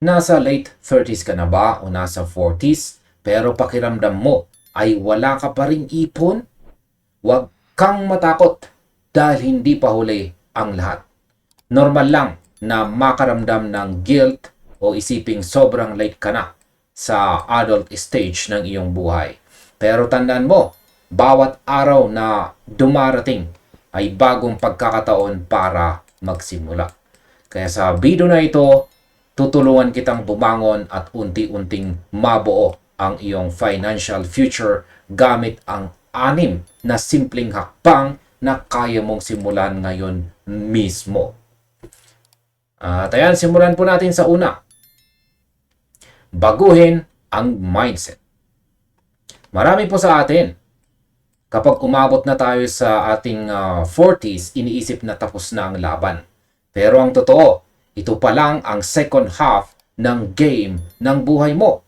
Nasa late 30s ka na ba o nasa 40s pero pakiramdam mo ay wala ka pa ring ipon? Huwag kang matakot dahil hindi pa huli ang lahat. Normal lang na makaramdam ng guilt o isiping sobrang late ka na sa adult stage ng iyong buhay. Pero tandaan mo, bawat araw na dumarating ay bagong pagkakataon para magsimula. Kaya sa video na ito, tutulungan kitang bumangon at unti-unting mabuo ang iyong financial future gamit ang 6 na simpleng hakbang na kaya mong simulan ngayon mismo. At ayan, simulan po natin sa una. Baguhin ang mindset. Marami po sa atin, kapag umabot na tayo sa ating 40s, iniisip na tapos na ang laban. Pero ang totoo, ito pa lang ang second half ng game ng buhay mo.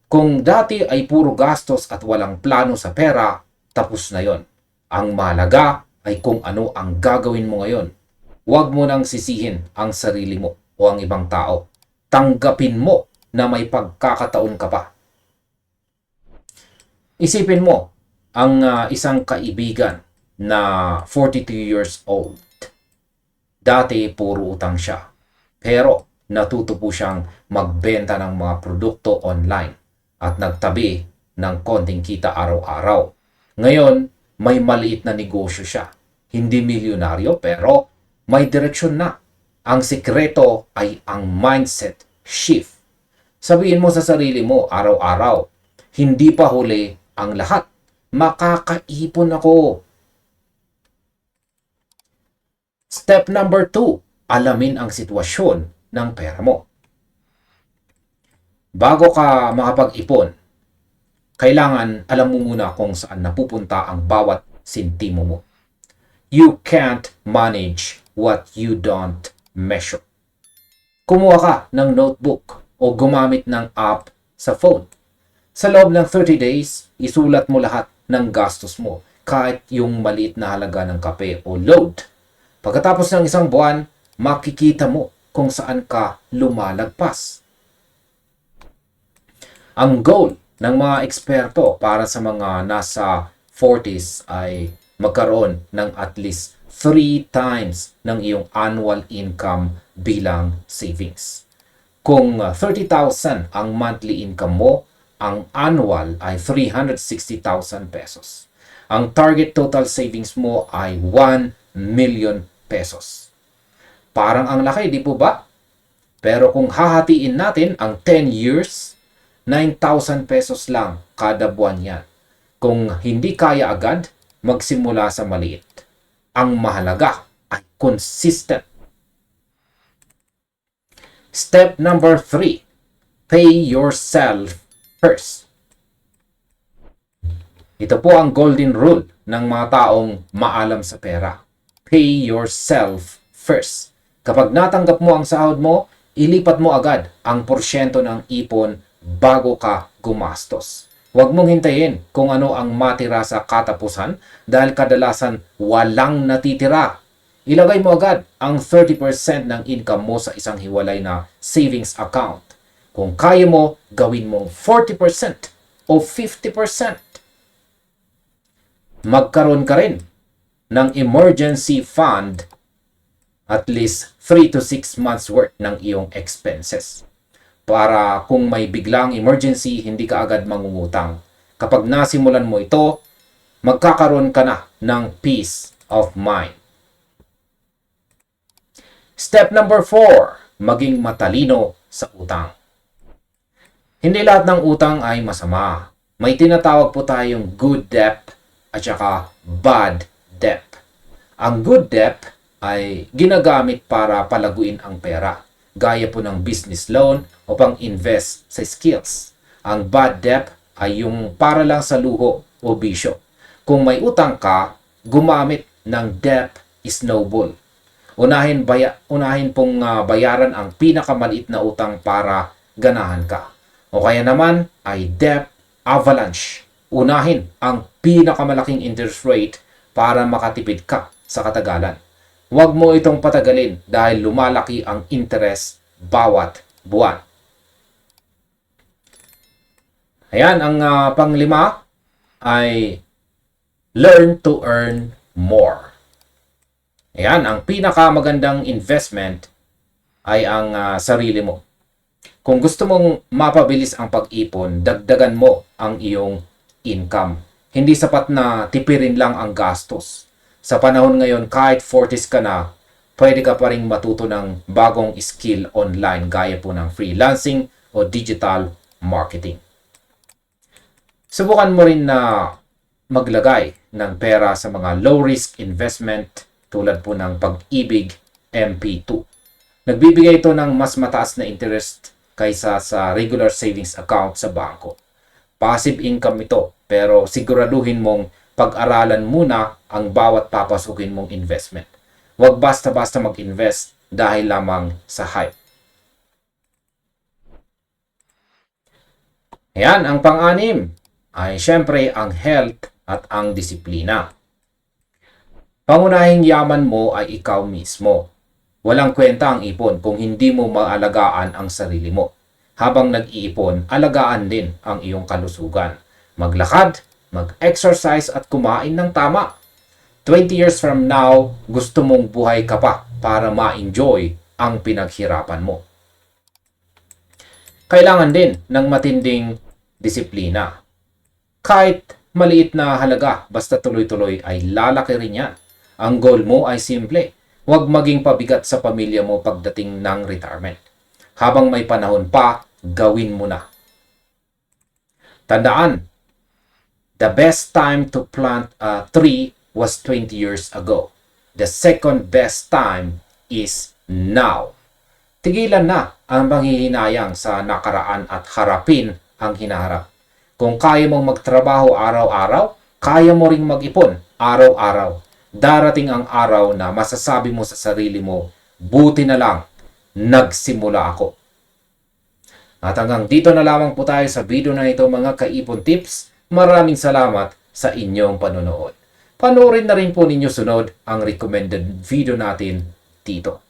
Kung dati ay puro gastos at walang plano sa pera, tapos na yon. Ang mahalaga ay kung ano ang gagawin mo ngayon. Huwag mo nang sisihin ang sarili mo o ang ibang tao. Tanggapin mo na may pagkakataon ka pa. Isipin mo ang isang kaibigan na 42 years old. Dati puro utang siya. Pero natuto po siyang magbenta ng mga produkto online at nagtabi ng konting kita araw-araw. Ngayon, may maliit na negosyo siya. Hindi milyonaryo pero may direksyon na. Ang sikreto ay ang mindset shift. Sabihin mo sa sarili mo araw-araw, hindi pa huli ang lahat. Makakaipon ako. Step number 2, alamin ang sitwasyon ng pera mo. Bago ka makapag-ipon, kailangan alam mo muna kung saan napupunta ang bawat sentimo mo. You can't manage what you don't measure. Kumuha ka ng notebook o gumamit ng app sa phone. Sa loob ng 30 days, isulat mo lahat ng gastos mo, kahit yung maliit na halaga ng kape o load. Pagkatapos ng isang buwan, makikita mo kung saan ka lumalagpas. Ang goal ng mga eksperto para sa mga nasa 40s ay magkaroon ng at least 3 times ng iyong annual income bilang savings. Kung 30,000 ang monthly income mo, ang annual ay 360,000 pesos. Ang target total savings mo ay 1 million pesos. Parang ang laki, di po ba? Pero kung hahatiin natin ang 10 years, 9,000 pesos lang kada buwan yan. Kung hindi kaya agad, magsimula sa maliit. Ang mahalaga ay consistent. Step number 3, pay yourself first. Ito po ang golden rule ng mga taong maalam sa pera. Pay yourself first. Kapag natanggap mo ang sahod mo, ilipat mo agad ang porsyento ng ipon bago ka gumastos. Huwag mong hintayin kung ano ang matira sa katapusan dahil kadalasan walang natitira. Ilagay mo agad ang 30% ng income mo sa isang hiwalay na savings account. Kung kaya mo, gawin mong 40% o 50%. Magkaroon ka rin ng emergency fund at least 3 to 6 months worth ng iyong expenses. Para kung may biglang emergency, hindi ka agad mangungutang. Kapag nasimulan mo ito, magkakaroon ka na ng peace of mind. Step number 4, maging matalino sa utang. Hindi lahat ng utang ay masama. May tinatawag po tayong good debt at saka bad debt. Ang good debt ay ginagamit para palaguin ang pera, gaya po ng business loan o pang-invest sa skills. Ang bad debt ay yung para lang sa luho o bisyo. Kung may utang ka, gumamit ng debt snowball. Unahin pong bayaran ang pinakamaliit na utang para ganahan ka. O kaya naman ay debt avalanche. Unahin ang pinakamalaking interest rate para makatipid ka sa katagalan. Huwag mo itong patagalin dahil lumalaki ang interest bawat buwan. Ayan, ang panglima ay learn to earn more. Ayan, ang pinakamagandang investment ay ang sarili mo. Kung gusto mong mapabilis ang pag-ipon, dagdagan mo ang iyong income. Hindi sapat na tipirin lang ang gastos. Sa panahon ngayon, kahit 40s ka na, pwede ka pa rin matuto ng bagong skill online gaya po ng freelancing o digital marketing. Subukan mo rin na maglagay ng pera sa mga low-risk investment tulad po ng Pag-ibig MP2. Nagbibigay ito ng mas mataas na interest kaysa sa regular savings account sa bangko. Passive income ito, pero siguraduhin mong pag-aralan muna ang bawat papasukin mong investment. Huwag basta-basta mag-invest dahil lamang sa hype. Ayan, ang pang-anim ay syempre ang health at ang disiplina. Pangunahing yaman mo ay ikaw mismo. Walang kwenta ang ipon kung hindi mo maalagaan ang sarili mo. Habang nag-iipon, alagaan din ang iyong kalusugan. Maglakad, mag-exercise at kumain ng tama. 20 years from now, gusto mong buhay ka pa para ma-enjoy ang pinaghirapan mo. Kailangan din ng matinding disiplina. Kahit maliit na halaga, basta tuloy-tuloy ay lalaki rin yan. Ang goal mo ay simple. Huwag maging pabigat sa pamilya mo pagdating ng retirement. Habang may panahon pa, gawin mo na. Tandaan, the best time to plant a tree was 20 years ago. The second best time is now. Tigilan na ang panghihinayang sa nakaraan at harapin ang hinaharap. Kung kaya mong magtrabaho araw-araw, kaya mo ring mag-ipon araw-araw. Darating ang araw na masasabi mo sa sarili mo, buti na lang, nagsimula ako. At hanggang dito na lamang po tayo sa video na ito mga kaipon tips. Maraming salamat sa inyong panonood. Panoorin na rin po ninyo sunod ang recommended video natin dito.